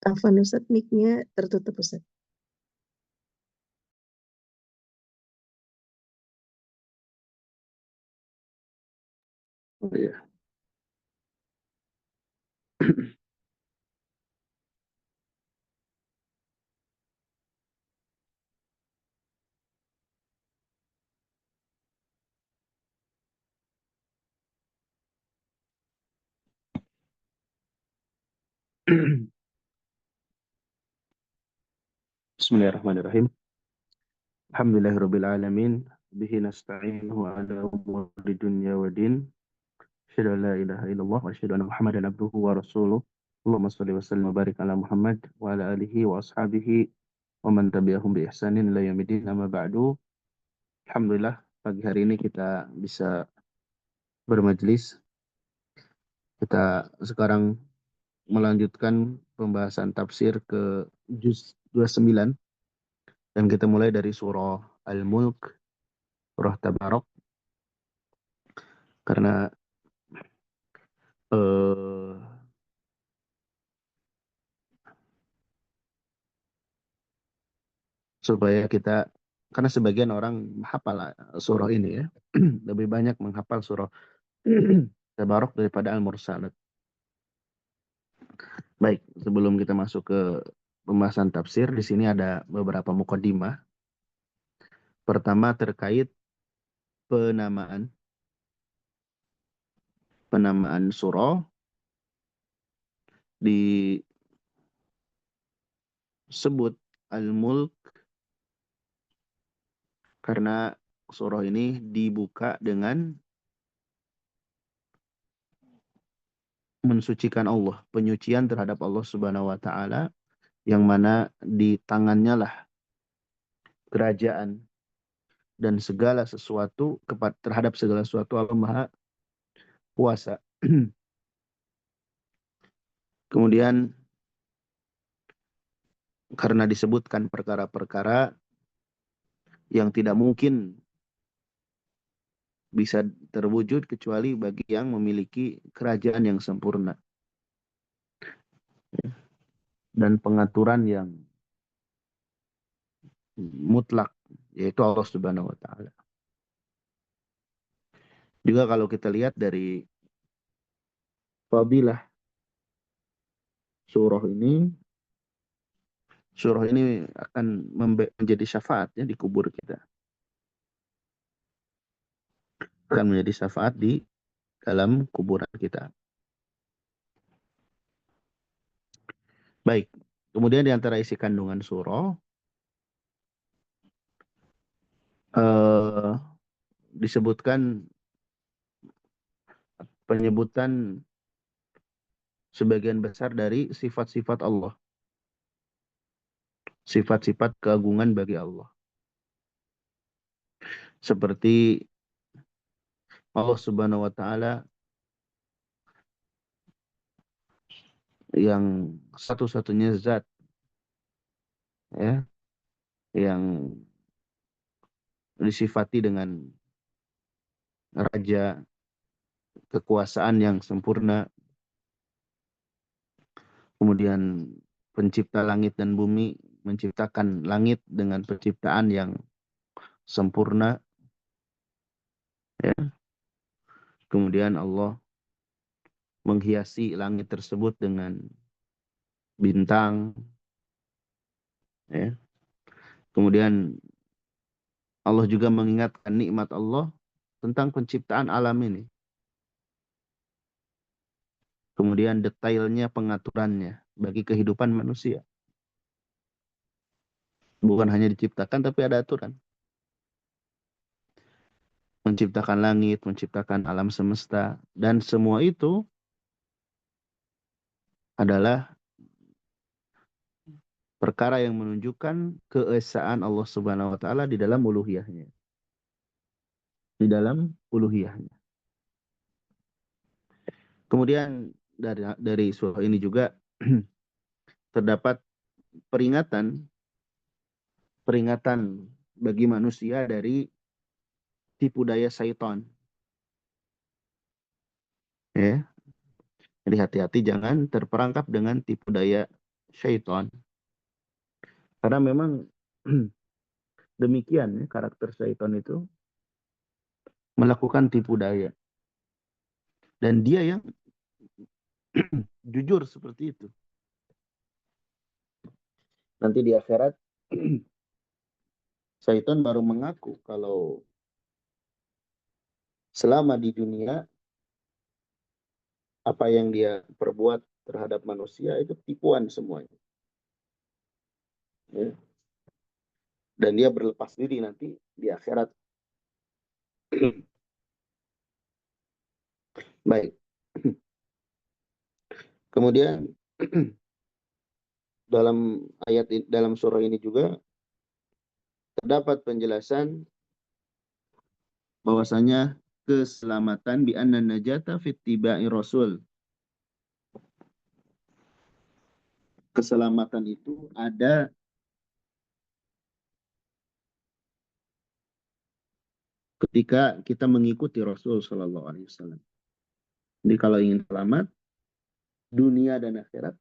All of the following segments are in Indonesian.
Afwan Ustaz, mic-nya tertutup Ustaz. Oh, iya. Bismillahirrahmanirrahim. Alhamdulillahirabbil alamin. Bihi nasta'inuhu ala umuri dunya wa din. Asyhadu an la ilaha illallah wa asyhadu anna Muhammadan abduhu wa rasuluh. Allahumma shalli wa sallim wa barik ala Muhammad wa ala alihi wa ashabihi wa man tabi'ahum bi ihsanin ila yaumil amma ba'du. Alhamdulillah pagi hari ini kita bisa bermajelis. Kita sekarang melanjutkan pembahasan tafsir ke juz 29 dan kita mulai dari surah Al-Mulk, surah Tabarak, karena eh, supaya kita, karena sebagian orang menghafal surah ini ya, lebih banyak menghafal surah Tabarak daripada Al-Mursalat. Baik, sebelum kita masuk ke pembahasan tafsir, di sini ada beberapa mukaddimah. Pertama terkait penamaan surah disebut Al-Mulk karena surah ini dibuka dengan mensucikan Allah, penyucian terhadap Allah Subhanahu wa taala, yang mana di tangannya lah kerajaan dan segala sesuatu, terhadap segala sesuatu Allah Maha Kuasa. Kemudian karena disebutkan perkara-perkara yang tidak mungkin bisa terwujud kecuali bagi yang memiliki kerajaan yang sempurna dan pengaturan yang mutlak, yaitu Allah Subhanahu wa taala. Juga kalau kita lihat dari fadilah surah ini, surah ini akan menjadi syafaat ya di kubur kita. Akan menjadi syafaat di dalam kuburan kita. Baik. Kemudian di antara isi kandungan surah disebutkan penyebutan sebagian besar dari sifat-sifat Allah. Sifat-sifat keagungan bagi Allah. Seperti Allah Subhanahu wa taala yang satu-satunya zat ya, yang disifati dengan raja, kekuasaan yang sempurna, kemudian pencipta langit dan bumi, menciptakan langit dengan penciptaan yang sempurna ya. Kemudian Allah menghiasi langit tersebut dengan bintang ya. Kemudian Allah juga mengingatkan nikmat Allah tentang penciptaan alam ini. Kemudian detailnya pengaturannya bagi kehidupan manusia. Bukan hanya diciptakan tapi ada aturan. Menciptakan langit, menciptakan alam semesta, dan semua itu adalah perkara yang menunjukkan keesaan Allah Subhanahu wa taala di dalam uluhiyahnya. Di dalam uluhiyahnya. Kemudian dari surah ini juga terdapat peringatan bagi manusia dari tipu daya syaitan. Ya. Jadi hati-hati jangan terperangkap dengan tipu daya syaitan. Karena memang demikian ya, karakter syaitan itu melakukan tipu daya. Dan dia yang jujur seperti itu. Nanti di akhirat, syaitan baru mengaku kalau selama di dunia, apa yang dia perbuat terhadap manusia itu tipuan semuanya. Ya. Dan dia berlepas diri nanti di akhirat. Baik. Kemudian dalam surah ini juga terdapat penjelasan bahwasanya keselamatan bi anna najata fit tibai rasul. Keselamatan itu ada ketika kita mengikuti Rasul Shallallahu Alaihi Wasallam. Jadi kalau ingin selamat dunia dan akhirat,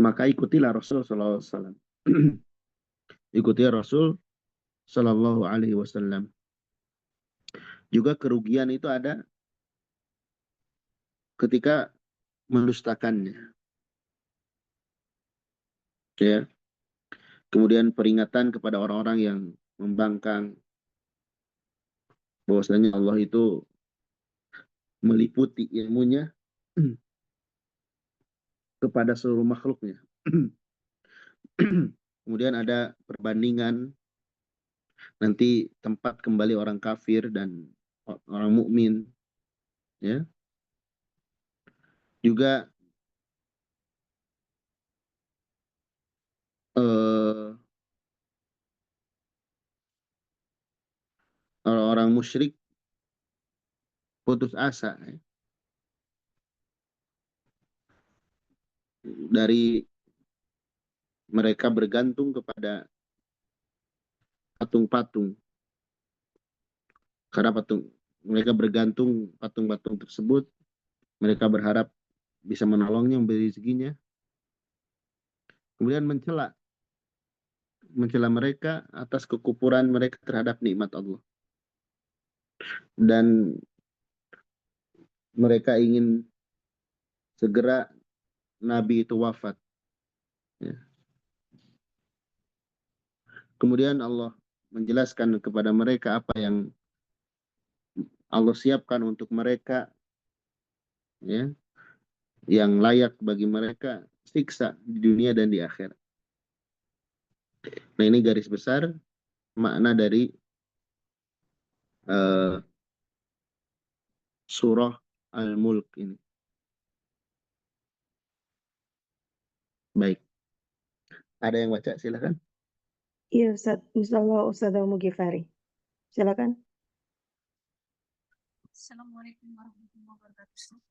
maka ikutilah Rasul Shallallahu Alaihi Wasallam. Ikuti Rasul Shallallahu Alaihi Wasallam. Juga kerugian itu ada ketika mendustakannya. Ya. Kemudian peringatan kepada orang-orang yang membangkang bahwasanya Allah itu meliputi ilmunya kepada seluruh makhluknya. Kemudian ada perbandingan nanti tempat kembali orang kafir dan orang mukmin, ya. Juga orang-orang musyrik putus asa ya, dari mereka bergantung kepada patung-patung. Karena mereka bergantung patung-patung tersebut, mereka berharap bisa menolongnya, memberi rezekinya. Kemudian mencela mereka atas kekufuran mereka terhadap nikmat Allah. Dan mereka ingin segera Nabi itu wafat. Ya. Kemudian Allah menjelaskan kepada mereka apa yang Allah siapkan untuk mereka, ya, yang layak bagi mereka siksa di dunia dan di akhirat. Nah, ini garis besar makna dari surah Al-Mulk ini. Baik. Ada yang baca? Silakan. Iya Ustaz, insyaallah Ustaz Mugifari. Silakan. Assalamualaikum warahmatullahi wabarakatuh.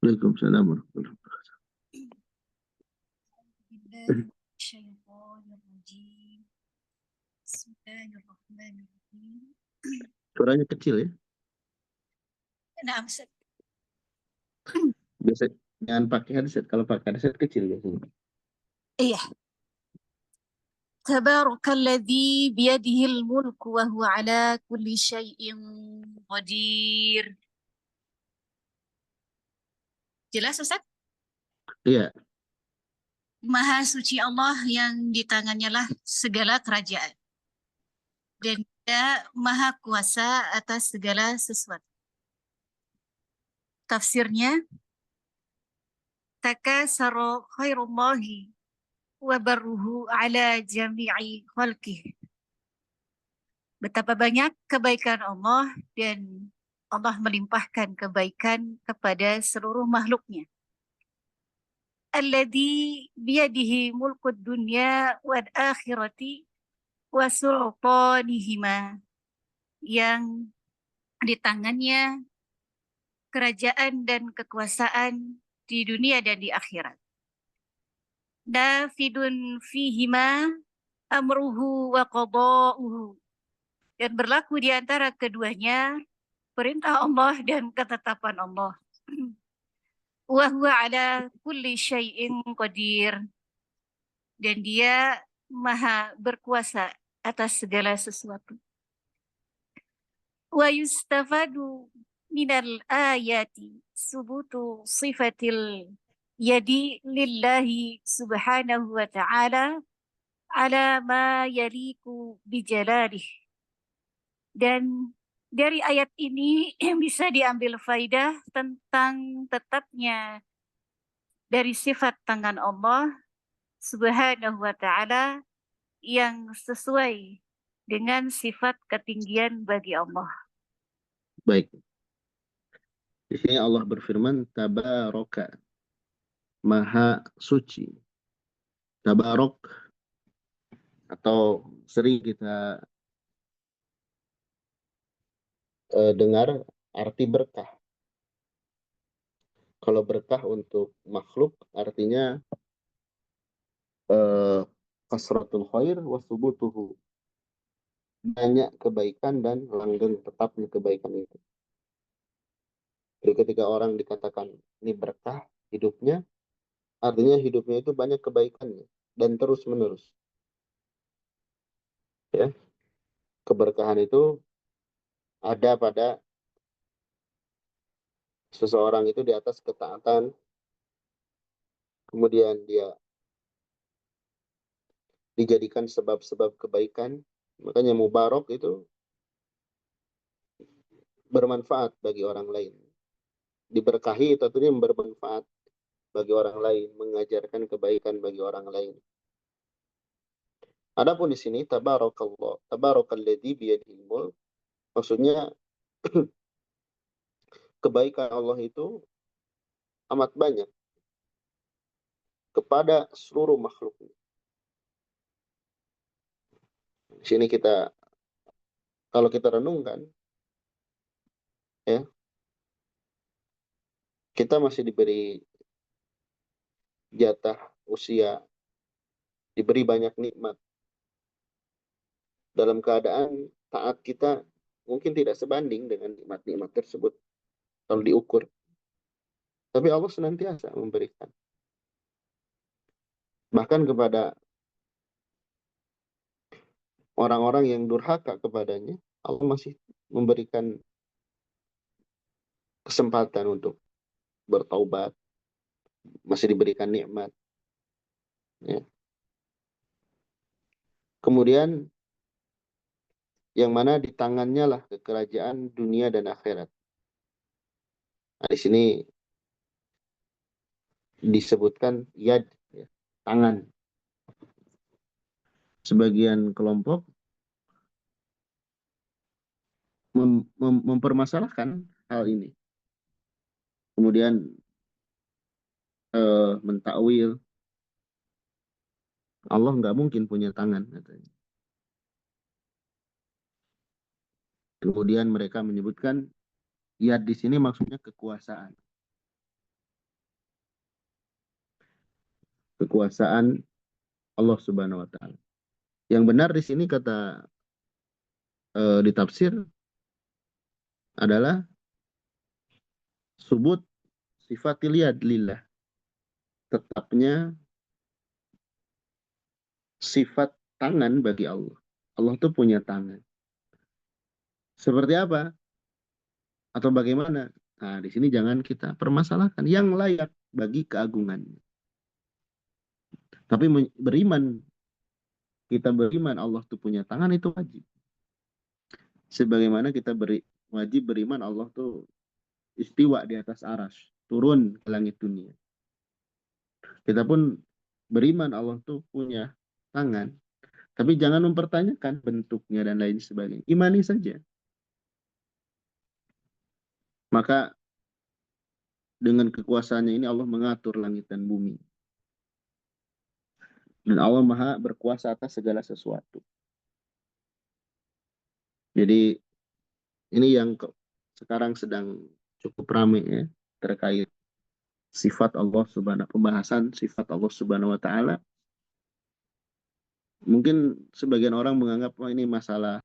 Waalaikumsalam warahmatullahi wabarakatuh. Bismillahirrahmanirrahim. Suaranya kecil ya. Nah, Biasa jangan pakai headset. Kalau pakai headset kecil biasanya. iya. Tabarakalladzi biyadihil mulku wa huwa ala kulli syai'in qadir. Jelas Ustaz? Iya. Maha suci Allah yang di tangannya lah segala kerajaan. Dan Dia maha kuasa atas segala sesuatu. Tafsirnya, takasara khairullahi wa barruhu ala jami'i khalqih. Betapa banyak kebaikan Allah dan Allah melimpahkan kebaikan kepada seluruh makhluknya. Alladzi biyadihi mulkud dunya wal akhirati wa sultanihima. Yang di tangannya kerajaan dan kekuasaan di dunia dan di akhirat. Nafidun fihima amruhu wa qada'uhu. Dan berlaku di antara keduanya perintah Allah dan ketetapan Allah. wa huwa ala kulli syai'in qadir, dan dia maha berkuasa atas segala sesuatu. Wa yustafadu minal ayati subutu sifatil yadi lillahi subhanahu wa ta'ala ala ma yaliku bijalalih. Dan dari ayat ini bisa diambil faidah tentang tetapnya dari sifat tangan Allah subhanahu wa ta'ala yang sesuai dengan sifat ketinggian bagi Allah. Baik. Di sini Allah berfirman, Tabaraka, Maha Suci. Tabarok, atau sering kita dengar arti berkah. Kalau berkah untuk makhluk artinya kasratul khair wa subutuhu. Banyak kebaikan dan langgeng tetapnya kebaikan itu. Jadi ketika orang dikatakan ini berkah hidupnya, artinya hidupnya itu banyak kebaikannya dan terus menerus. Ya, keberkahan itu ada pada seseorang itu di atas ketaatan, kemudian dia dijadikan sebab-sebab kebaikan. Makanya mubarak itu bermanfaat bagi orang lain. Diberkahi itu artinya bermanfaat bagi orang lain, mengajarkan kebaikan bagi orang lain. Adapun di sini tabarakallah, tabarakalladzi biyadihil mulk, maksudnya kebaikan Allah itu amat banyak kepada seluruh makhluk. Di sini kalau kita renungkan, ya, kita masih diberi jatah usia, diberi banyak nikmat. Dalam keadaan taat kita mungkin tidak sebanding dengan nikmat-nikmat tersebut kalau diukur. Tapi Allah senantiasa memberikan. Bahkan kepada orang-orang yang durhaka kepadanya, Allah masih memberikan kesempatan untuk bertaubat, masih diberikan nikmat. Ya. Kemudian yang mana di tangannya lah kekerajaan dunia dan akhirat. Nah, di sini disebutkan yad, ya, tangan. Sebagian kelompok mempermasalahkan hal ini. Kemudian mentakwil Allah nggak mungkin punya tangan, katanya. Kemudian mereka menyebutkan yad di sini maksudnya kekuasaan. Kekuasaan Allah Subhanahu wa taala. Yang benar di sini kata ditafsir adalah subut sifatil yad lillah. Tetapnya sifat tangan bagi Allah. Allah tuh punya tangan. Seperti apa? Atau bagaimana? Nah, di sini jangan kita permasalahkan yang layak bagi keagungannya. Tapi kita beriman Allah tuh punya tangan itu wajib. Sebagaimana kita wajib beriman Allah tuh istiwa di atas aras, turun ke langit dunia. Kita pun beriman Allah tuh punya tangan, tapi jangan mempertanyakan bentuknya dan lain sebagainya. Imani saja. Maka dengan kekuasaannya ini Allah mengatur langit dan bumi. Dan Allah Maha berkuasa atas segala sesuatu. Jadi ini yang sekarang sedang cukup ramai ya, terkait sifat Allah Subhanahu, pembahasan sifat Allah Subhanahu wa taala. Mungkin sebagian orang menganggap ini masalah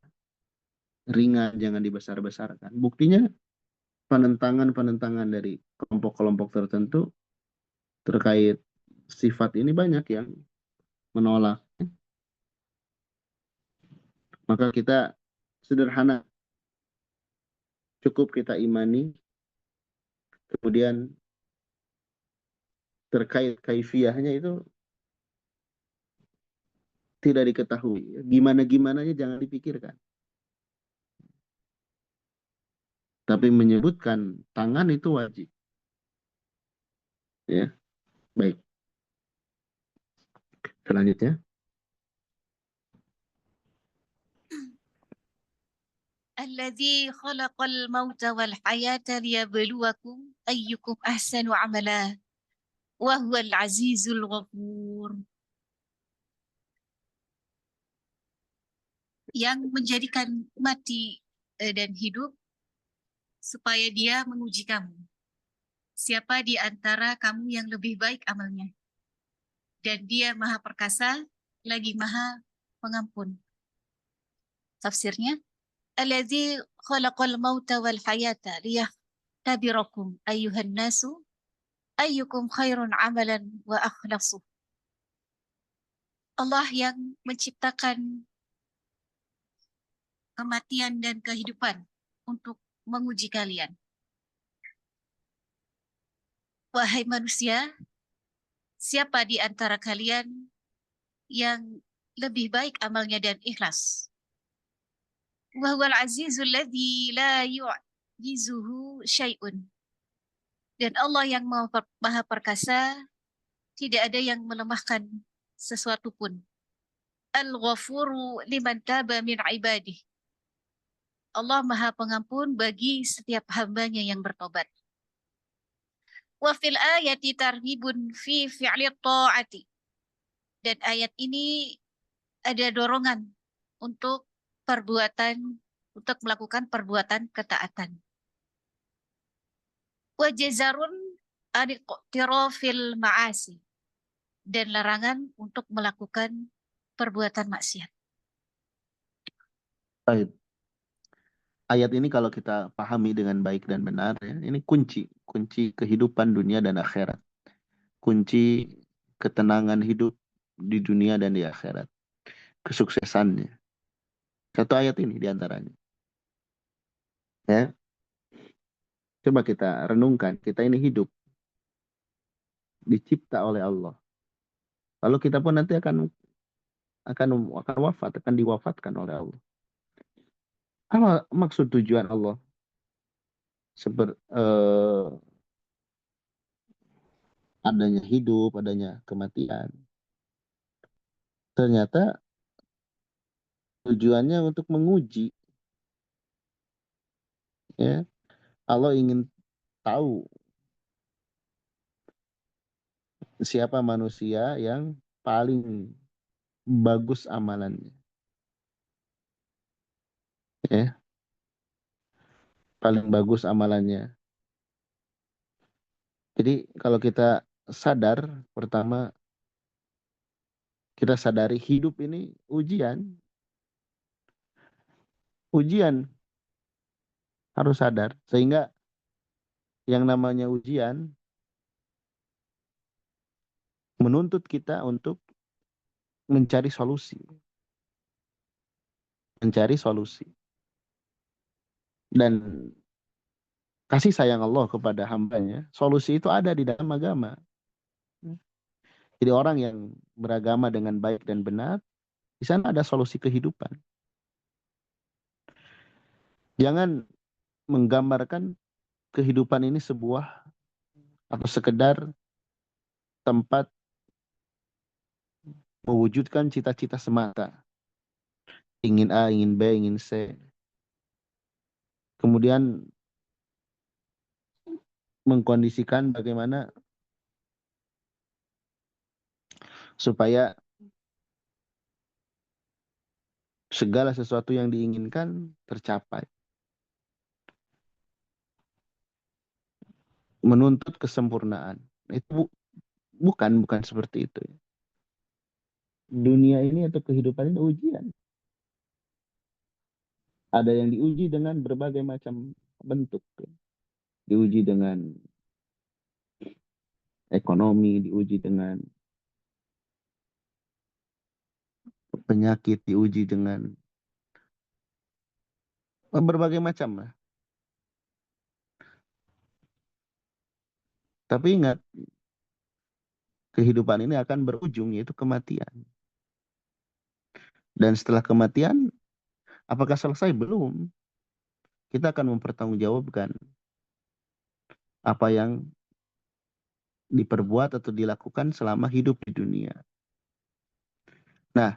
ringan, jangan dibesar-besarkan. Buktinya penentangan-penentangan dari kelompok-kelompok tertentu terkait sifat ini banyak yang menolak. Maka kita sederhana, cukup kita imani, kemudian terkait kaifiahnya itu tidak diketahui. Gimana-gimananya jangan dipikirkan. Tapi menyebutkan tangan itu wajib. Ya, baik. Selanjutnya. الذي خلق الموت والحياة ليبلوكم أيكم أحسن عملا وهو العزيز الغفور. Yang menjadikan mati dan hidup supaya dia menguji kamu. Siapa di antara kamu yang lebih baik amalnya? Dan dia maha perkasa, lagi maha pengampun. Tafsirnya, Alladzi khalaqal mauta wal hayata liyahtabirakum ayyuhan nasu ayyukum khairun amalan wa akhlasu. Allah yang menciptakan kematian dan kehidupan untuk menguji kalian. Wahai manusia, siapa di antara kalian yang lebih baik amalnya dan ikhlas? Wa huwal azizul ladzi la yu'jizuhu syai'un. Dan Allah yang maha perkasa, tidak ada yang melemahkan sesuatu pun. Al-Ghafuru liman taba min ibadih. Allah maha pengampun bagi setiap hambanya yang bertobat. Wa fil ayati targhibun fi fi'li ta'ati. Dan ayat ini ada dorongan untuk melakukan perbuatan ketaatan. Wa jazarun an-iqtirafil ma'asi. Dan larangan untuk melakukan perbuatan maksiat. Baik. Ayat ini kalau kita pahami dengan baik dan benar, ya, ini kunci kehidupan dunia dan akhirat. Kunci ketenangan hidup di dunia dan di akhirat. Kesuksesannya. Satu ayat ini diantaranya. Ya. Coba kita renungkan, kita ini hidup. Dicipta oleh Allah. Lalu kita pun nanti akan wafat, akan diwafatkan oleh Allah. Apa maksud tujuan Allah? Adanya hidup, adanya kematian. Ternyata tujuannya untuk menguji. Ya. Allah ingin tahu siapa manusia yang paling bagus amalannya. Ya. Paling bagus amalannya. Jadi kalau kita sadar, pertama kita sadari hidup ini ujian. Ujian. Harus sadar. Sehingga yang namanya ujian menuntut kita untuk mencari solusi. Mencari solusi. Dan kasih sayang Allah kepada hambanya, solusi itu ada di dalam agama. Jadi orang yang beragama dengan baik dan benar, di sana ada solusi kehidupan. Jangan menggambarkan kehidupan ini sebuah atau sekedar tempat mewujudkan cita-cita semata. Ingin A, ingin B, ingin C. Kemudian mengkondisikan bagaimana supaya segala sesuatu yang diinginkan tercapai. Menuntut kesempurnaan. Itu bukan seperti itu. Dunia ini atau kehidupan ini ujian. Ada yang diuji dengan berbagai macam bentuk. diuji dengan ekonomi, diuji dengan penyakit, diuji dengan berbagai macam lah. Tapi ingat, kehidupan ini akan berujung, yaitu kematian. Dan setelah kematian, apakah selesai? Belum. Kita akan mempertanggungjawabkan apa yang diperbuat atau dilakukan selama hidup di dunia. Nah,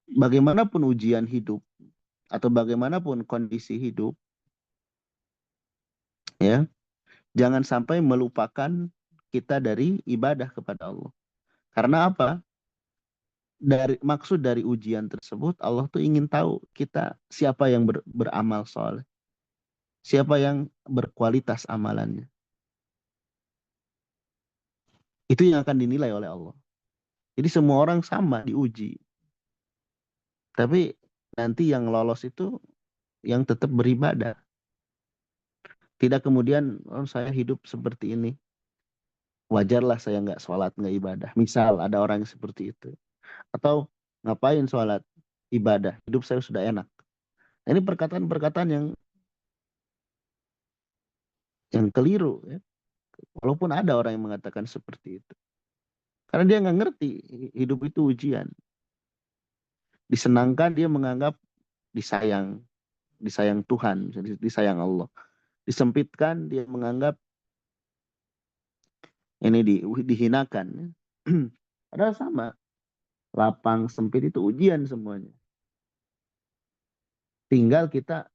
bagaimanapun ujian hidup atau bagaimanapun kondisi hidup, ya, jangan sampai melupakan kita dari ibadah kepada Allah. Karena apa? Maksud dari ujian tersebut, Allah tuh ingin tahu kita siapa yang beramal soleh, siapa yang berkualitas amalannya. Itu yang akan dinilai oleh Allah. Jadi semua orang sama diuji. Tapi nanti yang lolos itu yang tetap beribadah. Tidak kemudian, oh, saya hidup seperti ini, wajarlah saya nggak sholat, nggak ibadah. Misal ada orang yang seperti itu. Atau ngapain sholat, ibadah, hidup saya sudah enak. Nah, ini perkataan-perkataan yang keliru. Ya. Walaupun ada orang yang mengatakan seperti itu. Karena dia nggak ngerti hidup itu ujian. Disenangkan dia menganggap disayang. Disayang Tuhan, disayang Allah. Disempitkan dia menganggap ini dihinakan. Padahal sama. Lapang, sempit itu ujian semuanya. Tinggal kita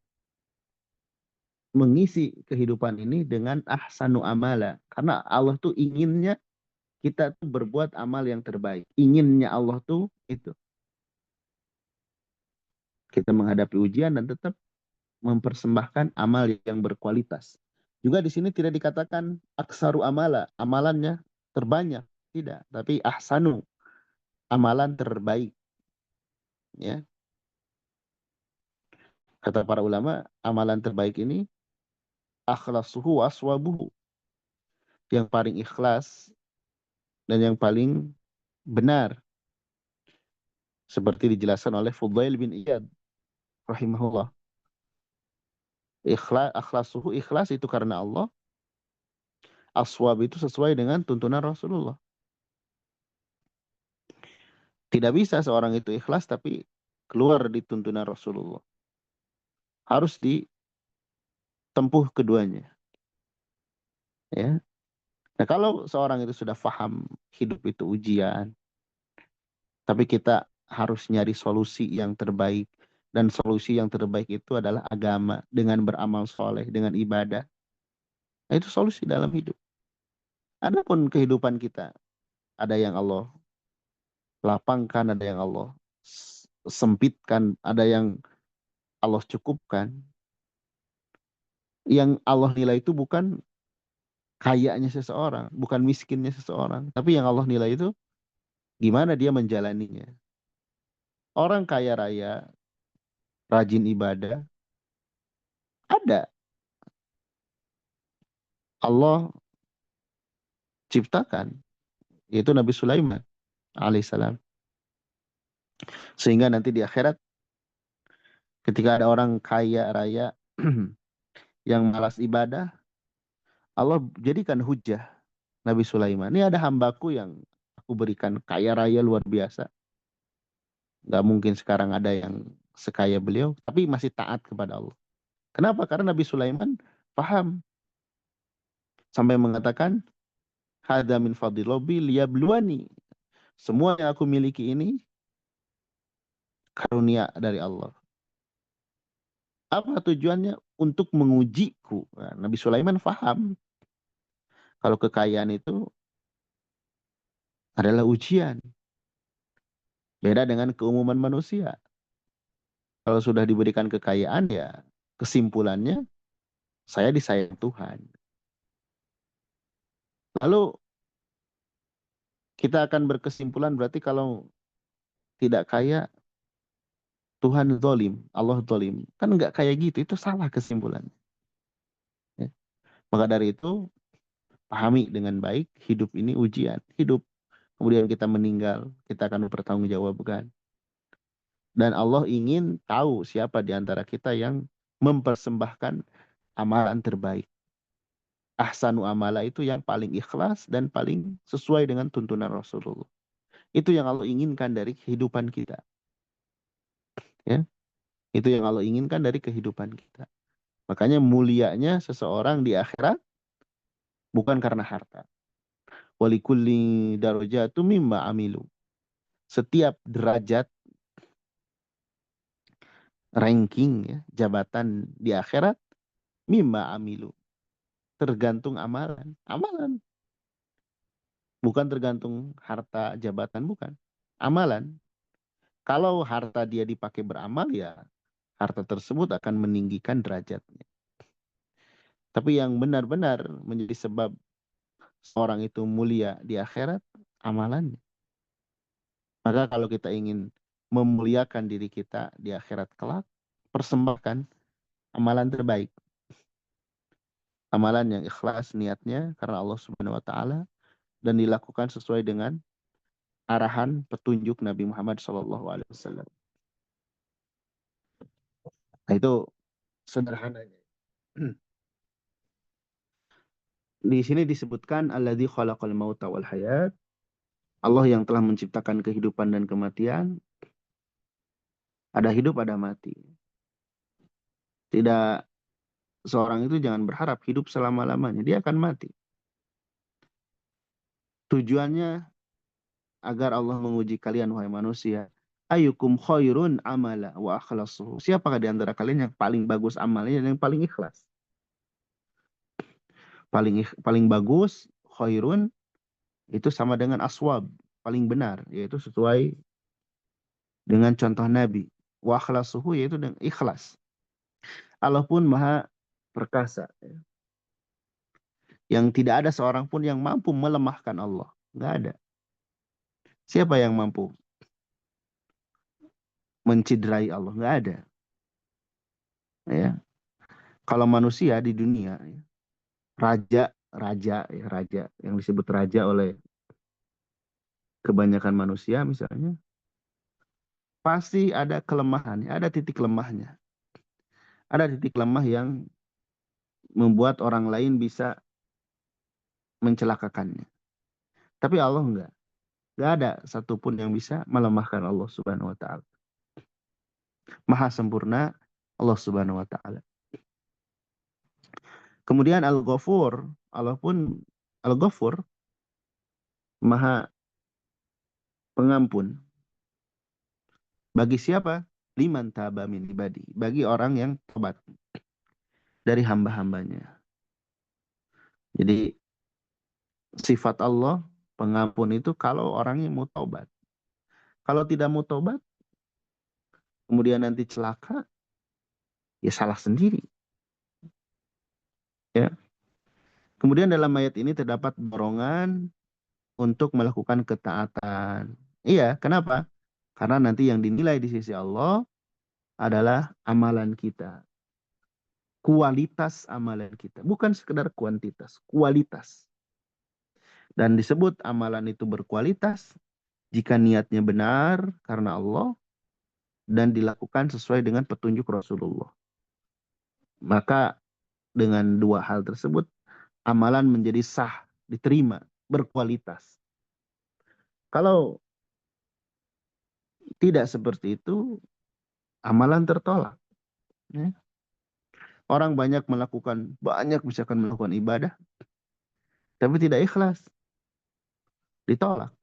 mengisi kehidupan ini dengan ahsanu amala. Karena Allah tuh inginnya kita tuh berbuat amal yang terbaik. Inginnya Allah tuh itu. Kita menghadapi ujian dan tetap mempersembahkan amal yang berkualitas. Juga di sini tidak dikatakan aksaru amala, amalannya terbanyak. Tidak, tapi ahsanu, amalan terbaik. Ya. Kata para ulama, amalan terbaik ini akhlasuhu waswabuhu. Yang paling ikhlas dan yang paling benar. Seperti dijelaskan oleh Fudail bin Iyad rahimahullah. Akhlasuhu, ikhlas itu karena Allah. Aswab itu sesuai dengan tuntunan Rasulullah. Tidak bisa seorang itu ikhlas tapi keluar di tuntunan Rasulullah. Harus ditempuh keduanya. Ya. Nah, kalau seorang itu sudah paham hidup itu ujian, tapi kita harus nyari solusi yang terbaik. Dan solusi yang terbaik itu adalah agama dengan beramal soleh, dengan ibadah. Nah, itu solusi dalam hidup. Adapun kehidupan kita, ada yang Allah lapangkan, ada yang Allah sempitkan, ada yang Allah cukupkan. Yang Allah nilai itu bukan kayanya seseorang, bukan miskinnya seseorang. Tapi yang Allah nilai itu gimana dia menjalaninya. Orang kaya raya, rajin ibadah, ada. Allah ciptakan, yaitu Nabi Sulaiman alaihissalam. Sehingga nanti di akhirat, ketika ada orang kaya raya yang malas ibadah, Allah jadikan hujah Nabi Sulaiman. Ini ada hambaku yang aku berikan kaya raya luar biasa. Gak mungkin sekarang ada yang sekaya beliau, tapi masih taat kepada Allah. Kenapa? Karena Nabi Sulaiman paham. Sampai mengatakan, Hada min fadilobi liyabluwani. Semua yang aku miliki ini karunia dari Allah. Apa tujuannya? Untuk mengujiku. Nah, Nabi Sulaiman paham. Kalau kekayaan itu adalah ujian. Beda dengan keumuman manusia. Kalau sudah diberikan kekayaan, ya kesimpulannya saya disayang Tuhan. Lalu kita akan berkesimpulan berarti kalau tidak kaya, Tuhan zalim, Allah zalim. Kan nggak kayak gitu, itu salah kesimpulannya. Ya. Maka dari itu, pahami dengan baik, hidup ini ujian. Hidup, kemudian kita meninggal, kita akan bertanggungjawabkan. Dan Allah ingin tahu siapa di antara kita yang mempersembahkan amalan terbaik. Ahsanu amala itu yang paling ikhlas dan paling sesuai dengan tuntunan Rasulullah. Itu yang Allah inginkan dari kehidupan kita. Ya, itu yang Allah inginkan dari kehidupan kita. Makanya mulianya seseorang di akhirat bukan karena harta. Walikulli darajatu mimma amilu. Setiap derajat ranking ya, jabatan di akhirat mimma amilu. Tergantung amalan. Amalan. Bukan tergantung harta jabatan, bukan. Amalan. Kalau harta dia dipakai beramal, ya harta tersebut akan meninggikan derajatnya. Tapi yang benar-benar menjadi sebab seorang itu mulia di akhirat, amalannya. Maka kalau kita ingin memuliakan diri kita di akhirat kelak, persembahkan amalan terbaik. Amalan yang ikhlas niatnya karena Allah Subhanahu wa taala dan dilakukan sesuai dengan arahan petunjuk Nabi Muhammad SAW. Nah, itu sederhananya. Di sini disebutkan alladzi khalaqal mauta wal hayat. Allah yang telah menciptakan kehidupan dan kematian. Ada hidup, ada mati. Tidak, seorang itu jangan berharap hidup selama-lamanya. Dia akan mati. Tujuannya agar Allah menguji kalian, wahai manusia. Ayyukum khairun amala wa akhlasuhu. Siapakah di antara kalian yang paling bagus amalnya dan yang paling ikhlas? Paling bagus, khairun, itu sama dengan aswab, paling benar, yaitu sesuai dengan contoh Nabi. Wa akhlasuhu, yaitu dengan ikhlas. Allah pun maha perkasa. Yang tidak ada seorang pun yang mampu melemahkan Allah. Nggak ada. Siapa yang mampu menciderai Allah? Nggak ada. Ya. Kalau manusia di dunia, raja yang disebut raja oleh kebanyakan manusia misalnya, pasti ada kelemahannya, ada titik lemahnya. Ada titik lemah yang membuat orang lain bisa mencelakakannya. Tapi Allah enggak. Enggak ada satupun yang bisa melemahkan Allah Subhanahu wa taala. Maha sempurna Allah Subhanahu wa taala. Kemudian Al-Ghafur, Allah pun Al-Ghafur, Maha pengampun. Bagi siapa? Liman taba min ibadi. Bagi orang yang tobat dari hamba-hambanya. Jadi sifat Allah pengampun itu kalau orangnya mau taubat. Kalau tidak mau taubat, kemudian nanti celaka, ya salah sendiri. Ya. Kemudian dalam ayat ini terdapat dorongan untuk melakukan ketaatan. Iya, kenapa? Karena nanti yang dinilai di sisi Allah adalah amalan kita. Kualitas amalan kita. Bukan sekedar kuantitas, kualitas. Dan disebut amalan itu berkualitas jika niatnya benar karena Allah dan dilakukan sesuai dengan petunjuk Rasulullah. Maka dengan dua hal tersebut, amalan menjadi sah, diterima, berkualitas. Kalau tidak seperti itu, amalan tertolak. Ya. Orang banyak misalkan melakukan ibadah, tapi tidak ikhlas, ditolak.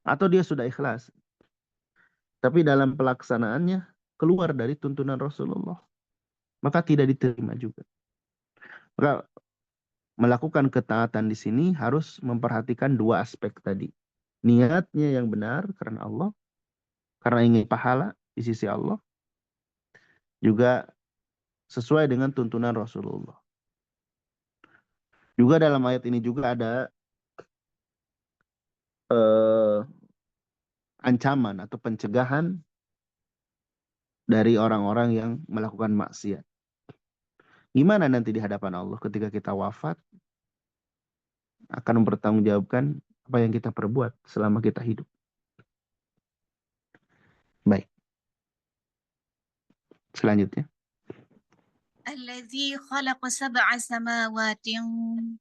Atau dia sudah ikhlas, tapi dalam pelaksanaannya keluar dari tuntunan Rasulullah, maka tidak diterima juga. Maka melakukan ketaatan di sini harus memperhatikan dua aspek tadi. Niatnya yang benar karena Allah, karena ingin pahala di sisi Allah, juga sesuai dengan tuntunan Rasulullah. Juga dalam ayat ini juga ada ancaman atau pencegahan dari orang-orang yang melakukan maksiat. Gimana nanti di hadapan Allah ketika kita wafat, akan mempertanggungjawabkan apa yang kita perbuat selama kita hidup. Baik, selanjutnya. الذي خلق 7 سماوات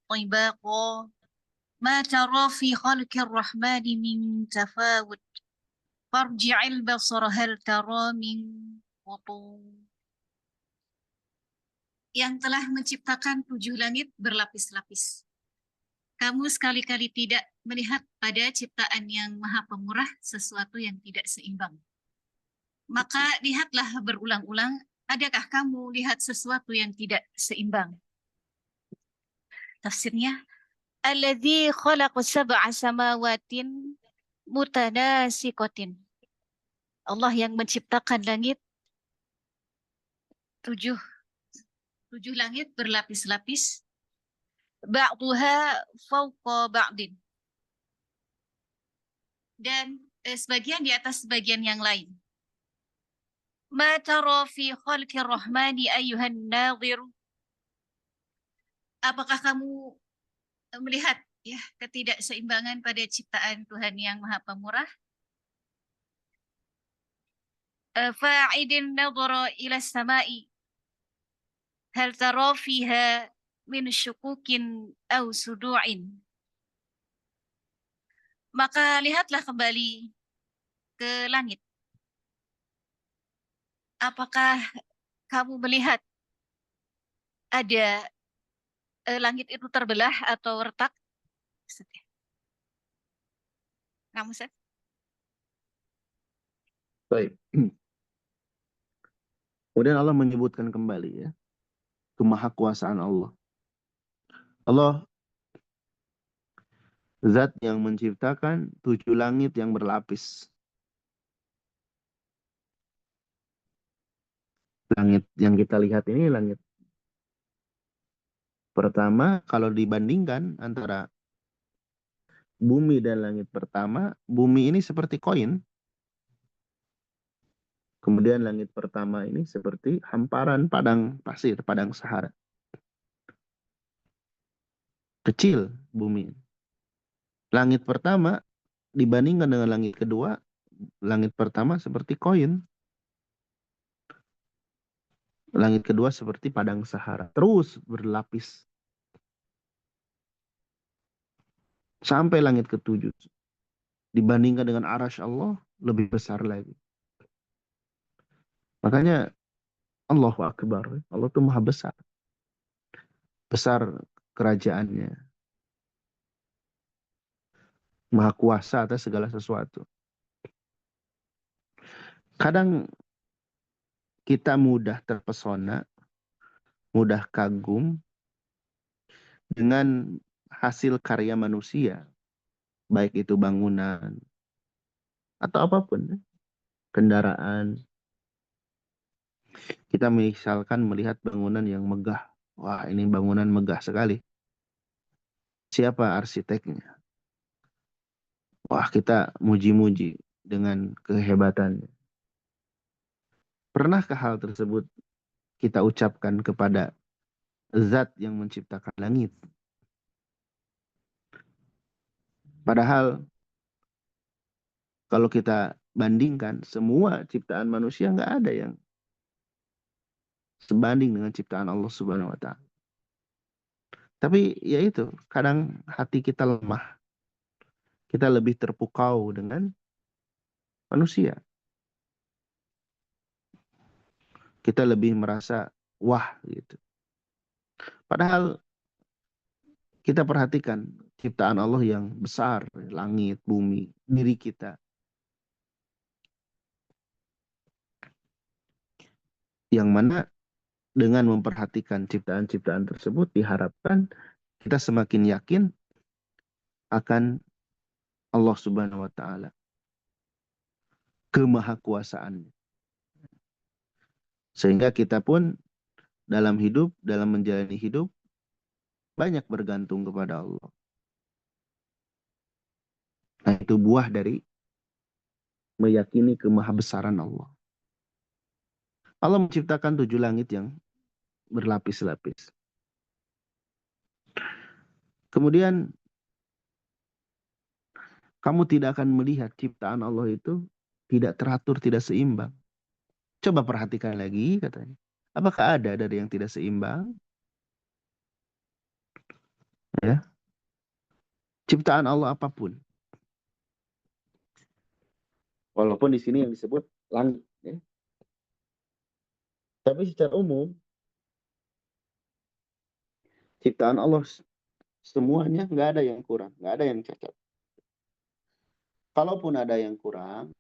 طباقا ما ترى في خلق الرحمن من تفاوت فارجع البصر هل ترى من فطور. Yang telah menciptakan 7 langit berlapis-lapis. Kamu sekali-kali tidak melihat pada ciptaan yang maha pemurah sesuatu yang tidak seimbang. Maka lihatlah berulang-ulang, adakah kamu lihat sesuatu yang tidak seimbang? Tafsirnya, Alladzi khalaqa 7 samawatin mutanasikotin. Allah yang menciptakan langit, 7 langit berlapis-lapis, ba'duha fawqa ba'din. Dan sebagian di atas sebagian yang lain. Ma tara fi khalqir rahmani ayyuhan nadhir. Apakah kamu melihat ya ketidakseimbangan pada ciptaan Tuhan yang Maha Pemurah? Fa'idin nadhara ila samai. Hal tara fiha min syukukin aw sudu'in. Maka lihatlah kembali ke langit. Apakah kamu melihat ada langit itu terbelah atau retak? Kamu, Seth? Baik. Kemudian Allah menyebutkan kembali ya kemahakuasaan Allah. Allah zat yang menciptakan 7 langit yang berlapis. Langit yang kita lihat ini langit pertama, kalau dibandingkan antara bumi dan langit pertama, bumi ini seperti koin. Kemudian langit pertama ini seperti hamparan padang pasir, padang Sahara. Kecil bumi. Langit pertama dibandingkan dengan langit kedua, langit pertama seperti koin. Langit kedua seperti padang Sahara. Terus berlapis. Sampai langit ketujuh. Dibandingkan dengan arasy Allah, lebih besar lagi. Makanya Allahu Akbar. Allah itu maha besar. Besar kerajaannya. Maha kuasa atas segala sesuatu. Kadang kita mudah terpesona, mudah kagum dengan hasil karya manusia. Baik itu bangunan, atau apapun. Kendaraan. Kita misalkan melihat bangunan yang megah. Wah, ini bangunan megah sekali. Siapa arsiteknya? Wah, kita muji-muji dengan kehebatannya. Pernahkah hal tersebut kita ucapkan kepada zat yang menciptakan langit? Padahal kalau kita bandingkan semua ciptaan manusia nggak ada yang sebanding dengan ciptaan Allah Subhanahu wa Ta'ala. Tapi ya itu, kadang hati kita lemah. Kita lebih terpukau dengan manusia. Kita lebih merasa wah gitu. Padahal kita perhatikan ciptaan Allah yang besar, langit, bumi, diri kita. Yang mana dengan memperhatikan ciptaan-ciptaan tersebut diharapkan kita semakin yakin akan Allah Subhanahu wa Ta'ala, kemahakuasaannya. Sehingga kita pun dalam hidup, dalam menjalani hidup, banyak bergantung kepada Allah. Nah, itu buah dari meyakini kemahabesaran Allah. Allah menciptakan 7 langit yang berlapis-lapis. Kemudian kamu tidak akan melihat ciptaan Allah itu tidak teratur, tidak seimbang. Coba perhatikan lagi katanya. Apakah ada dari yang tidak seimbang? Ya. Ciptaan Allah apapun. Walaupun di sini yang disebut langit. Ya. Tapi secara umum, ciptaan Allah semuanya nggak ada yang kurang, nggak ada yang cacat. Kalaupun ada yang kurang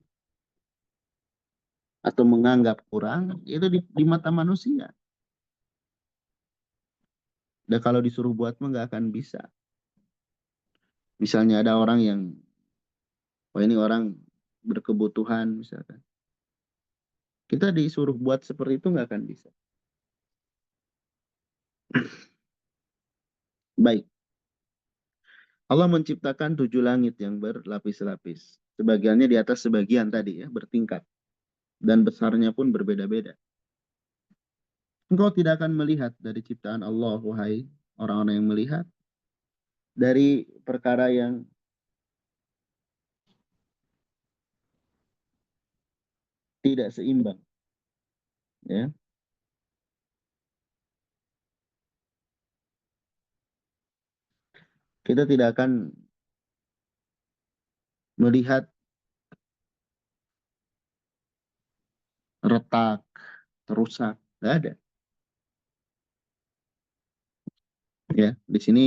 atau menganggap kurang, itu di mata manusia. Dan kalau disuruh buat mah nggak akan bisa. Misalnya ada orang yang, wah ini orang berkebutuhan misalkan. Kita disuruh buat seperti itu nggak akan bisa. Baik. Allah menciptakan 7 langit yang berlapis-lapis. Sebagiannya di atas sebagian tadi ya, bertingkat. Dan besarnya pun berbeda-beda. Engkau tidak akan melihat dari ciptaan Allah, wahai orang-orang yang melihat, dari perkara yang tidak seimbang. Ya. Kita tidak akan melihat retak, rusak, nggak ada. Ya, di sini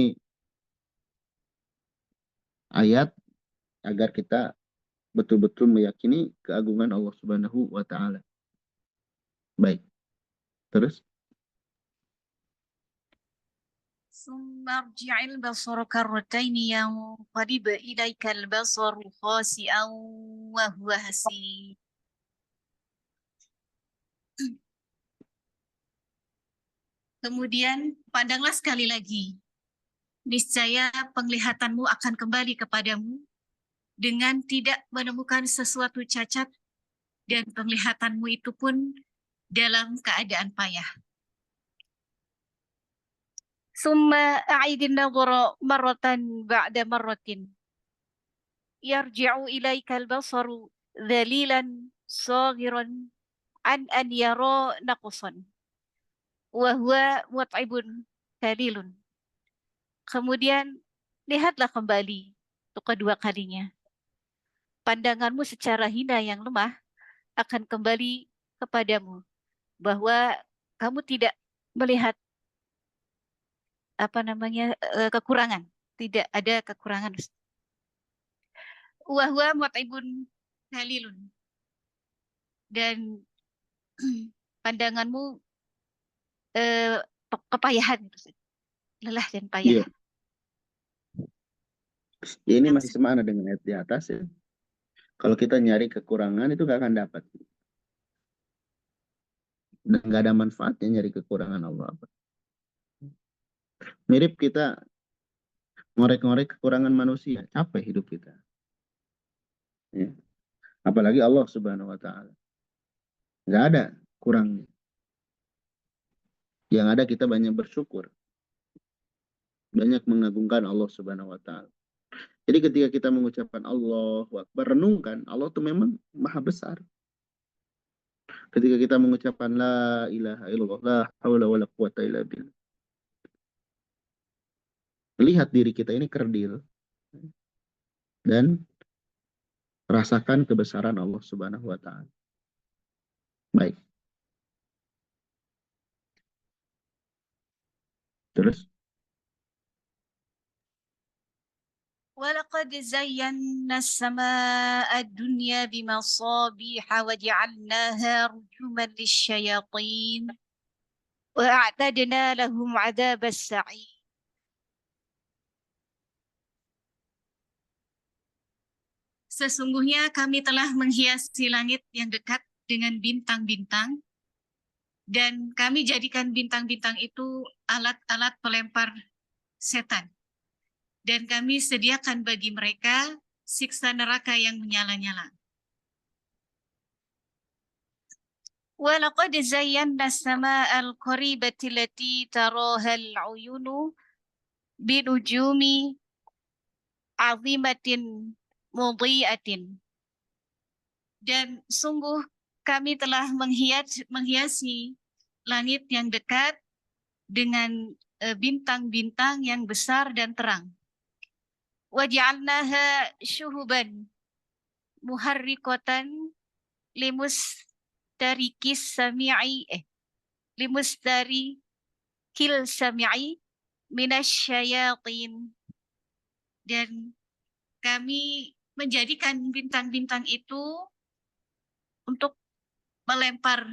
ayat agar kita betul-betul meyakini keagungan Allah Subhanahu wa taala. Baik. Terus ثم ارجع البصر كرتين ينقلب إليك البصر خاسئا وهو حسير. Kemudian pandanglah sekali lagi. Niscaya penglihatanmu akan kembali kepadamu dengan tidak menemukan sesuatu cacat, dan penglihatanmu itu pun dalam keadaan payah. ثم أعيد النظر مرة بعد مرة يرجع إليك البصر ذليلا صاغرا عن أن يرى نقصا وهو متعب كليل. Kemudian lihatlah kembali untuk kedua kalinya. Pandanganmu secara hina yang lemah akan kembali kepadamu, bahwa kamu tidak melihat kekurangan, tidak ada kekurangan. Wa huwa mut'ibun halilun, dan pandanganmu kepayahan, lelah dan payah. iya. Ya, ini masih semana dengan ayat di atas ya. Kalau kita nyari kekurangan itu gak akan dapat. Dan gak ada manfaatnya nyari kekurangan Allah. Mirip kita ngorek-ngorek kekurangan manusia. Capek hidup kita. Ya. Apalagi Allah Subhanahu wa taala. Gak ada kurangnya. Yang ada kita banyak bersyukur. Banyak mengagungkan Allah Subhanahu wa taala. Jadi ketika kita mengucapkan Allahu Akbar, renungkan Allah itu memang maha besar. Ketika kita mengucapkan la ilaha illallah, la haula wala quwata illa billah. Lihat diri kita ini kerdil dan rasakan kebesaran Allah Subhanahu wa taala. Baik. Terus وَلَقَدْ زَيَّنَّا السَّمَاءَ الدُّنْيَا بِمَصَابِيحَ وَجَعَلْنَاهَا رُجُومًا لِلشَّيَاطِينِ وَأَعْتَدْنَا لَهُمْ عَذَابَ السَّعِيرِ. Sesungguhnya kami telah menghiasi langit yang dekat dengan bintang-bintang, dan kami jadikan bintang-bintang itu alat-alat pelempar setan. Dan kami sediakan bagi mereka siksa neraka yang menyala-nyala. ولقد زينا السماء القريبة التي تراها العيون بنجوم عظيمة مضيئة. Dan sungguh kami telah menghiasi langit yang dekat dengan bintang-bintang yang besar dan terang. وَجَعَلْنَاهَا شُهُبًا مُحَرِّقَةً لِمُسْتَرِكِ السَّمِعِ مِنَ الشَّيَاطِينِ. Dan kami menjadikan bintang-bintang itu untuk melempar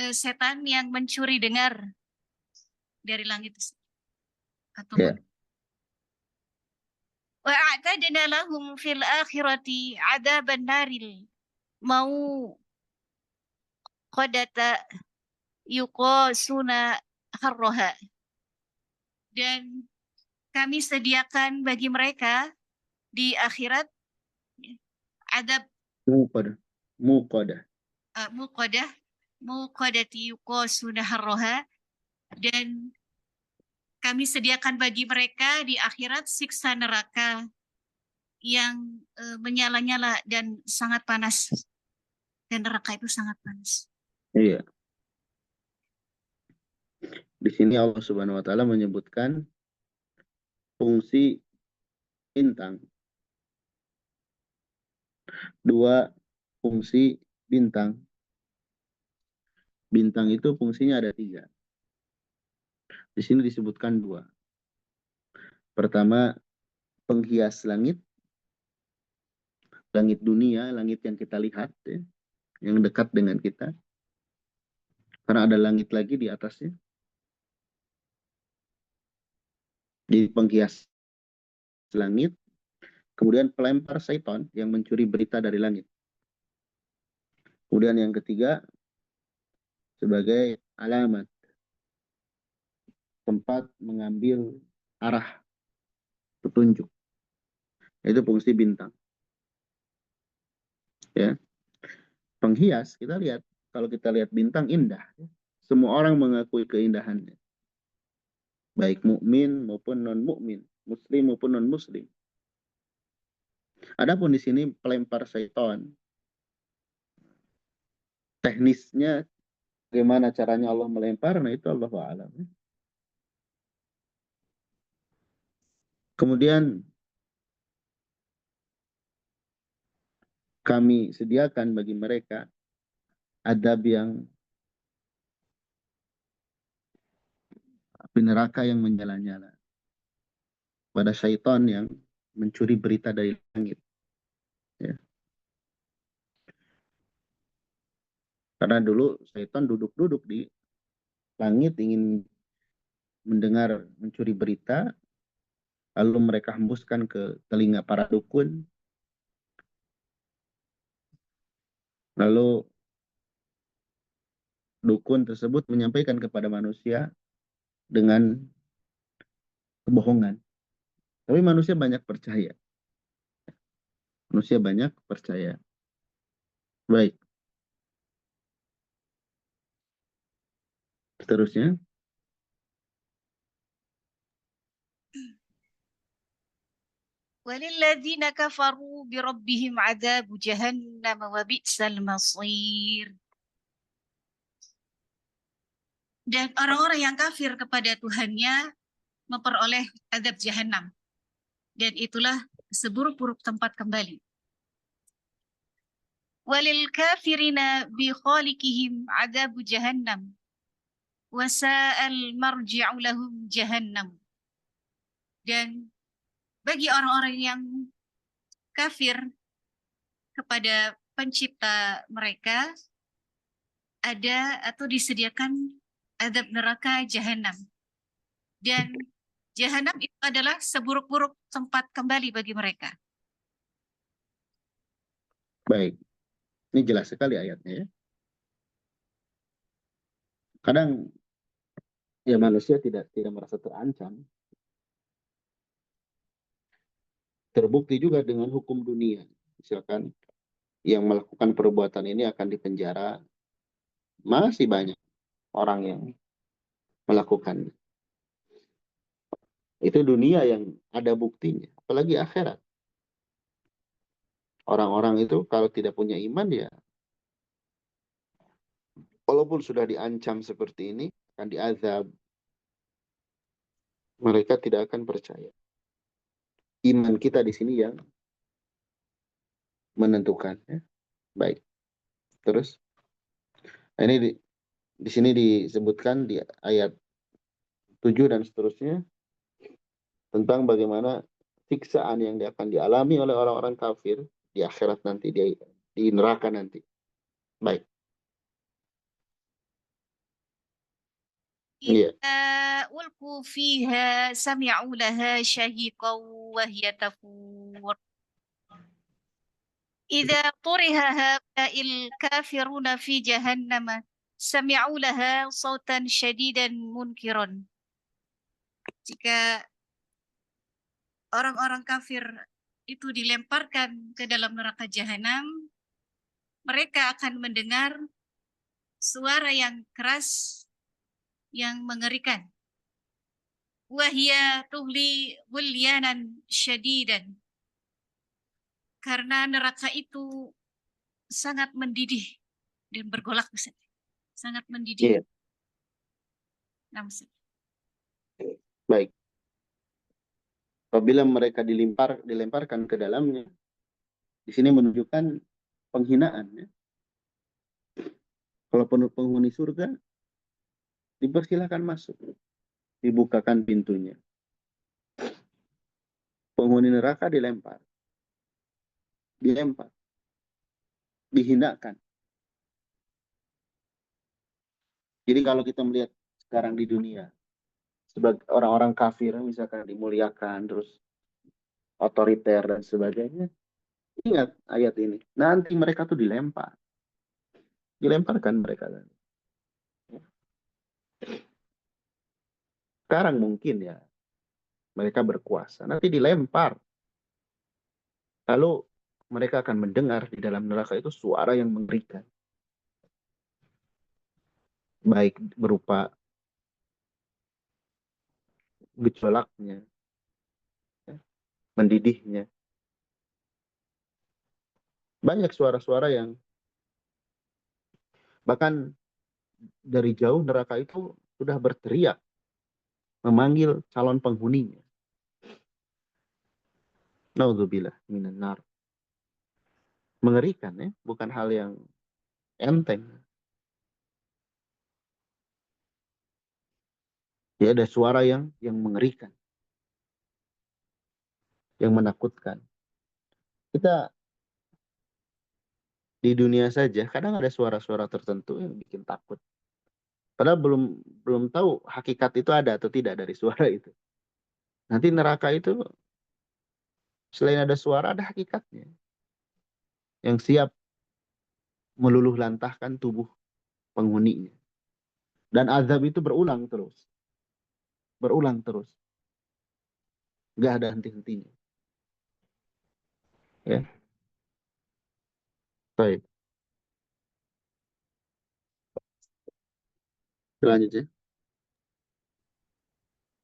setan yang mencuri dengar dari langit atau وأعتدنا لهم في الآخرة عذاب النار الموقدة يقاسون حرها. Dan kami sediakan bagi mereka di akhirat adab muqadati yuqasuna harroha, dan kami sediakan bagi mereka di akhirat siksa neraka yang menyala-nyala dan sangat panas. Dan neraka itu sangat panas. Iya. Di sini Allah Subhanahu wa taala menyebutkan fungsi bintang. Dua fungsi bintang. Bintang itu fungsinya ada 3. Di sini disebutkan 2. Pertama, penghias langit. Langit dunia, langit yang kita lihat, ya, yang dekat dengan kita. Karena ada langit lagi di atasnya. Jadi penghias langit. Kemudian pelempar syaitan yang mencuri berita dari langit. Kemudian yang ketiga, sebagai alamat. Tempat mengambil arah petunjuk. Itu fungsi bintang. Ya. Penghias, kita lihat. Kalau kita lihat bintang indah. Semua orang mengakui keindahannya. Baik mukmin maupun non-mukmin. Muslim maupun non-muslim. Adapun di sini pelempar syaitan. Teknisnya, bagaimana caranya Allah melempar, nah itu Allahu a'lam. Kemudian kami sediakan bagi mereka adab yang api neraka yang menyala-nyala pada syaitan yang mencuri berita dari langit. Ya. Karena dulu syaitan duduk-duduk di langit ingin mendengar, mencuri berita, lalu mereka hembuskan ke telinga para dukun, lalu dukun tersebut menyampaikan kepada manusia dengan kebohongan. Tapi manusia banyak percaya. Manusia banyak percaya. Baik. Seterusnya. وَلِلَّذِينَ كَفَرُوا بِرَبِّهِمْ عَذَابُ جَهَنَّمَ وَبِئْسَ الْمَصِيرُ. Dan orang-orang yang kafir kepada Tuhannya memperoleh azab jahanam. Dan itulah seburuk-buruk tempat kembali. وَلِلْكَافِرِينَ بِخَالِقِهِمْ عَذَابُ جَهَنَّمَ وَسَاءَ الْمَرْجِعُ لَهُمْ جَهَنَّمُ. Dan bagi orang-orang yang kafir kepada pencipta mereka, ada atau disediakan azab neraka jahanam. Dan jahanam itu adalah seburuk-buruk tempat kembali bagi mereka. Baik. Ini jelas sekali ayatnya ya. Kadang ya manusia tidak merasa terancam. Terbukti juga dengan hukum dunia. Misalkan yang melakukan perbuatan ini akan dipenjara Masih banyak orang yang melakukannya. Itu dunia yang ada buktinya, apalagi akhirat. Orang-orang itu kalau tidak punya iman ya, walaupun sudah diancam seperti ini, akan diazab, mereka tidak akan percaya. Iman kita di sini yang menentukan. Ya. Baik. Terus, ini di sini disebutkan di ayat 7 dan seterusnya tentang bagaimana siksaan yang akan dialami oleh orang-orang kafir di akhirat nanti, di neraka nanti. Baik. Iya. إذا ألقوا فيها سمعوا لها شهيقا وهي تفور إذا طرح هؤلاء الكافرون في جهنم سمعوا لها صوتا شديدا منكرا. Jika orang-orang kafir itu dilemparkan ke dalam neraka jahanam, mereka akan mendengar suara yang keras, yang mengerikan. Wahia tuhli bulyanan syadidan. Karena neraka itu sangat mendidih dan bergolak, Ustaz. Sangat mendidih. Iya. Nah, Ustaz. Baik. Apabila mereka dilemparkan ke dalamnya, di sini menunjukkan penghinaan. Ya. Kalau penghuni surga, dipersilakan masuk. Dibukakan pintunya. Penghuni neraka dilempar. Dihinakan. Jadi kalau kita melihat sekarang di dunia, sebagai orang-orang kafir misalkan dimuliakan, terus otoriter dan sebagainya, ingat ayat ini. Nanti mereka tuh dilemparkan mereka. Sekarang mungkin ya mereka berkuasa, nanti dilempar. Lalu mereka akan mendengar di dalam neraka itu suara yang mengerikan. Baik berupa gejolaknya, ya, mendidihnya. Banyak suara-suara yang bahkan dari jauh neraka itu sudah berteriak memanggil calon penghuninya. Naudzubillah minan nar. Mengerikan ya, bukan hal yang enteng. Ya ada suara yang mengerikan, yang menakutkan. Kita di dunia saja kadang ada suara-suara tertentu yang bikin takut. Padahal belum tahu hakikat itu ada atau tidak dari suara itu. Nanti neraka itu selain ada suara ada hakikatnya yang siap meluluh lantahkan tubuh penghuninya. Dan azab itu berulang terus. Berulang terus. Nggak ada henti-hentinya. Ya. Baik. Lanjut ya.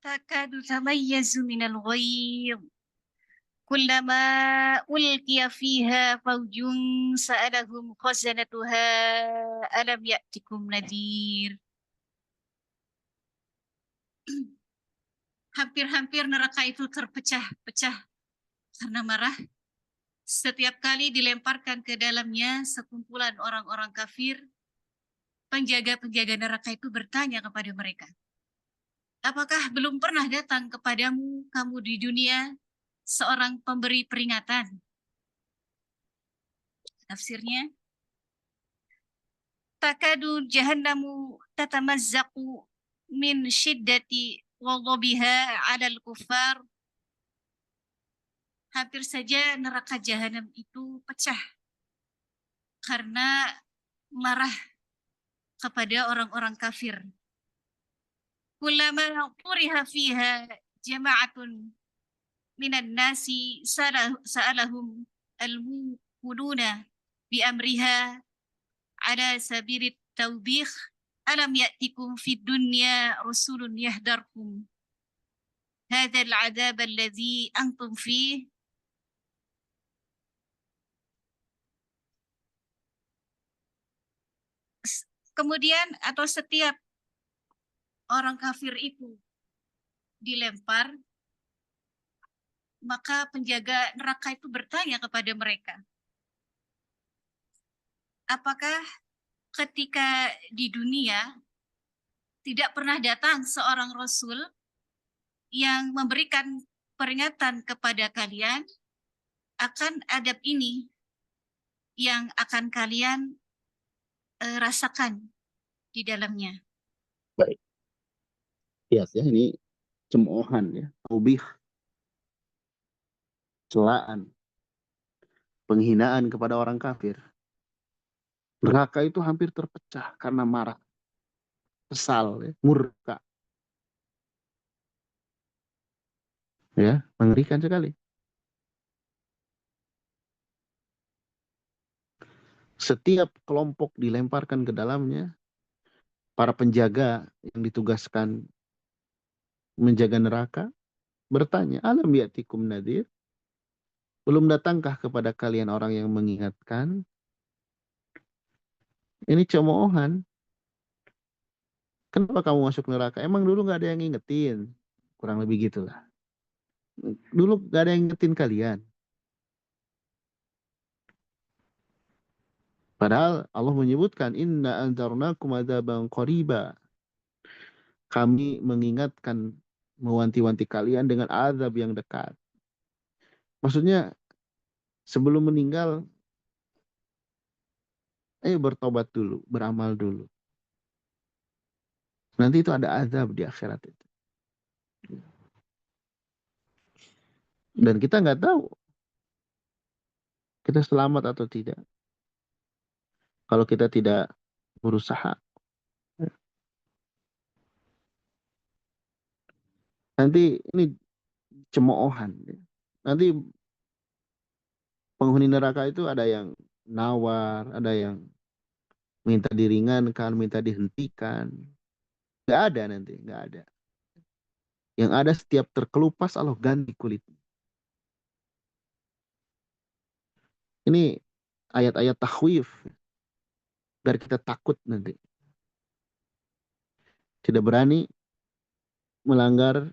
Takadu tamayyazu minal ghayz. كلما ألقي فيها فوج سألهم خزنتها ألم يأتكم نذير. Hampir-hampir neraka itu terpecah-pecah karena marah. Setiap kali dilemparkan ke dalamnya sekumpulan orang-orang kafir, penjaga-penjaga neraka itu bertanya kepada mereka, apakah belum pernah datang kepadamu kamu di dunia seorang pemberi peringatan? Tafsirnya, takadu jahannamu tatamazzaqu min syiddati ghadabiha 'alal kuffar. Hampir saja neraka jahanam itu pecah karena marah kepada orang-orang kafir. Kullama turiha fiha jama'atun minan nasi sa'alahum al-muquluna bi amriha ala sabirit taubih, alam ya'tikum fid dunya rusulun yahdarkum hadzal adzab alladzi antum fih. Kemudian atau setiap orang kafir itu dilempar, maka penjaga neraka itu bertanya kepada mereka, apakah ketika di dunia tidak pernah datang seorang rasul yang memberikan peringatan kepada kalian akan adab ini yang akan kalian rasakan di dalamnya. Baik. Yes, ya, ini cemoohan ya, taubih, celaan, penghinaan kepada orang kafir. Neraka itu hampir terpecah karena marah, kesal, ya, murka. Ya, mengerikan sekali. Setiap kelompok dilemparkan ke dalamnya, para penjaga yang ditugaskan menjaga neraka bertanya, alam ya'tikum nadhir? Belum datangkah kepada kalian orang yang mengingatkan? Ini cemoohan. Kenapa kamu masuk neraka? Emang dulu nggak ada yang ngingetin? Kurang lebih gitulah. Dulu nggak ada yang ngingetin kalian. Padahal Allah menyebutkan, inna anzarnakum adzaban qariba. Kami mengingatkan, mewanti-wanti kalian dengan azab yang dekat. Maksudnya, sebelum meninggal, ayo bertobat dulu, beramal dulu. Nanti itu ada azab di akhirat itu. Dan kita nggak tahu kita selamat atau tidak. Kalau kita tidak berusaha. Nanti ini cemoohan. Nanti penghuni neraka itu ada yang nawar, ada yang minta diringankan, minta dihentikan. Nggak ada nanti, nggak ada. Yang ada setiap terkelupas Allah ganti kulit. Ini ayat-ayat takhwif. Biar kita takut nanti. Tidak berani melanggar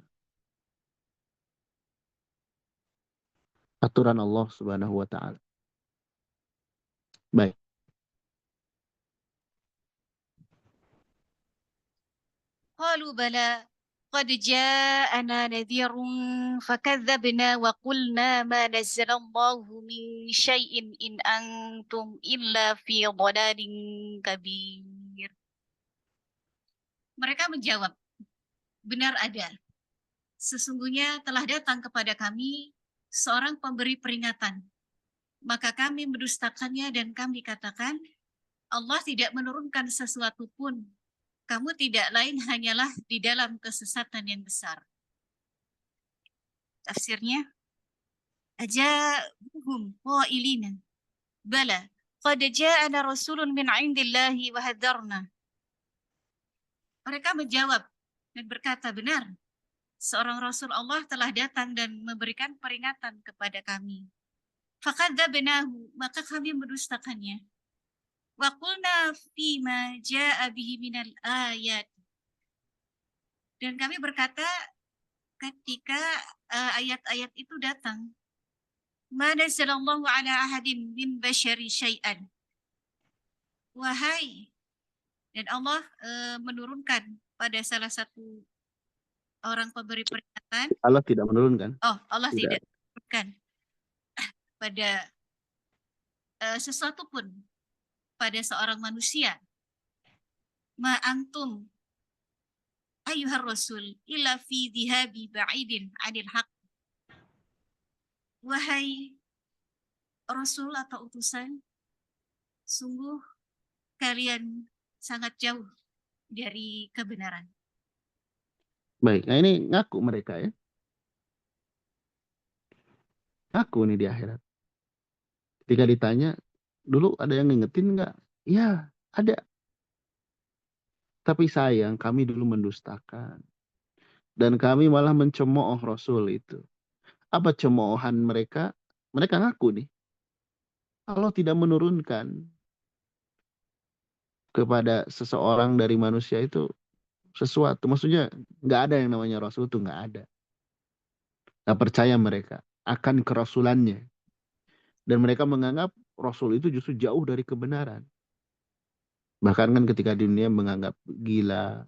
aturan Allah Subhanahu wa taala. Baik. Qalu bala qad ja'ana nadhirun fakadzabna wa qulna ma nazzalallahu min syai'in in antum illa fi dhalalin kabir. Mereka menjawab, benar ada. Sesungguhnya telah datang kepada kami seorang pemberi peringatan. Maka kami mendustakannya dan kami katakan, Allah tidak menurunkan sesuatu pun. Kamu tidak lain hanyalah di dalam kesesatan yang besar. Tafsirnya, ajabuhum qailina bala qad ja'ana rasulun min 'indillahi wa hadarna. Mereka menjawab dan berkata, benar, seorang rasul Allah telah datang dan memberikan peringatan kepada kami. Fakadzabnahu, maka kami mendustakannya. Wa qulna fima jaa bihi minal ayat. Dan kami berkata ketika ayat-ayat itu datang, ma nazzalallahu ala ahadin min basyari syai'an. Wahai, dan Allah menurunkan pada salah satu orang pemberi peringatan. Allah tidak menurunkan. Oh, Allah tidak menurunkan pada sesuatu pun pada seorang manusia. Ma antum ayyuhar rasul illa fi dhihabi ba'idin 'anil haq. Wahai rasul atau utusan, sungguh kalian sangat jauh dari kebenaran. Baik, nah ini ngaku mereka ya. Ngaku nih di akhirat. Ketika ditanya, dulu ada yang ngingetin nggak? Ya, ada. Tapi sayang kami dulu mendustakan. Dan kami malah mencemooh Rasul itu. Apa cemoohan mereka? Mereka ngaku nih, Allah tidak menurunkan kepada seseorang dari manusia itu sesuatu. Maksudnya nggak ada yang namanya Rasul itu, nggak ada. Nggak percaya mereka akan kerasulannya. Dan mereka menganggap Rasul itu justru jauh dari kebenaran. Bahkan kan ketika di dunia menganggap gila,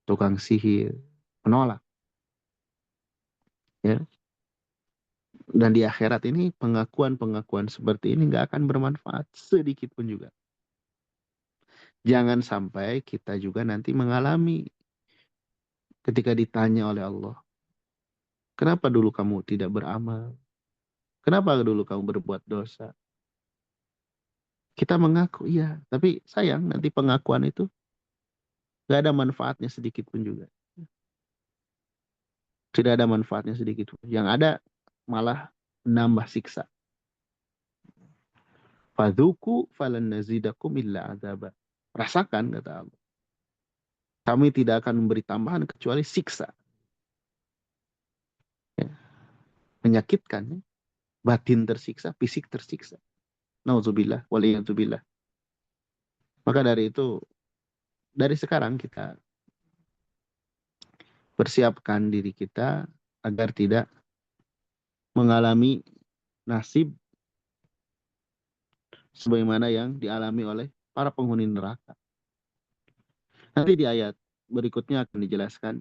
tukang sihir, menolak. Ya. Dan di akhirat ini pengakuan-pengakuan seperti ini nggak akan bermanfaat sedikit pun juga. Jangan sampai kita juga nanti mengalami ketika ditanya oleh Allah, kenapa dulu kamu tidak beramal? Kenapa dulu kamu berbuat dosa? Kita mengaku, iya. Tapi sayang, nanti pengakuan itu nggak ada manfaatnya sedikit pun juga. Tidak ada manfaatnya sedikit pun. Yang ada malah menambah siksa. Fadhuku falan nazidakum illa azaba. Rasakan, kata Allah. Kami tidak akan memberi tambahan kecuali siksa. Ya. Menyakitkan. Ya. Batin tersiksa, fisik tersiksa. Nauzubillah, waliyadzubillah. Maka dari itu, dari sekarang kita persiapkan diri kita agar tidak mengalami nasib sebagaimana yang dialami oleh para penghuni neraka. Nanti di ayat berikutnya akan dijelaskan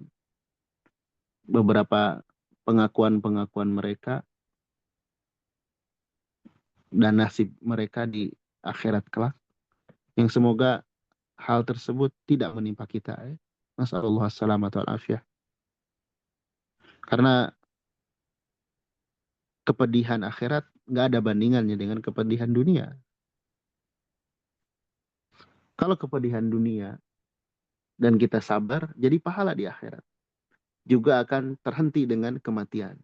beberapa pengakuan-pengakuan mereka dan nasib mereka di akhirat kelak. Yang semoga hal tersebut tidak menimpa kita. Ya. Nasallallahu assalamatu wal afiyah. Karena kepedihan akhirat nggak ada bandingannya dengan kepedihan dunia. Kalau kepedihan dunia dan kita sabar, jadi pahala di akhirat. Juga akan terhenti dengan kematian.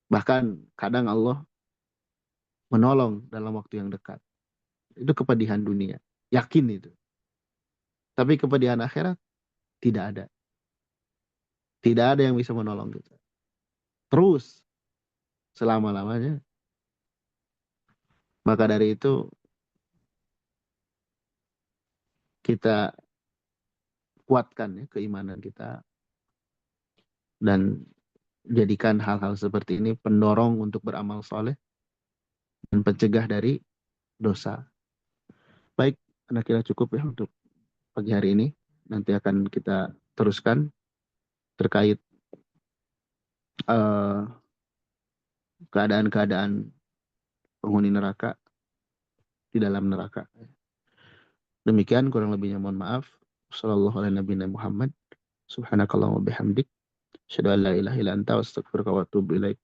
Bahkan kadang Allah menolong dalam waktu yang dekat. Itu kepedihan dunia. Yakin itu. Tapi kepedihan akhirat tidak ada. Tidak ada yang bisa menolong kita. Terus selama-lamanya. Maka dari itu kita kuatkan ya keimanan kita dan jadikan hal-hal seperti ini pendorong untuk beramal soleh dan pencegah dari dosa. Baik, anak kira cukup ya untuk pagi hari ini. Nanti akan kita teruskan terkait keadaan-keadaan penghuni neraka di dalam neraka. Demikian kurang lebihnya mohon maaf. Sallallahu alaihi nabiyina Muhammad. Subhanakallahumma bihamdik. Asyhadu an la ilaha illa anta astaghfiruka wa atubu ilaik.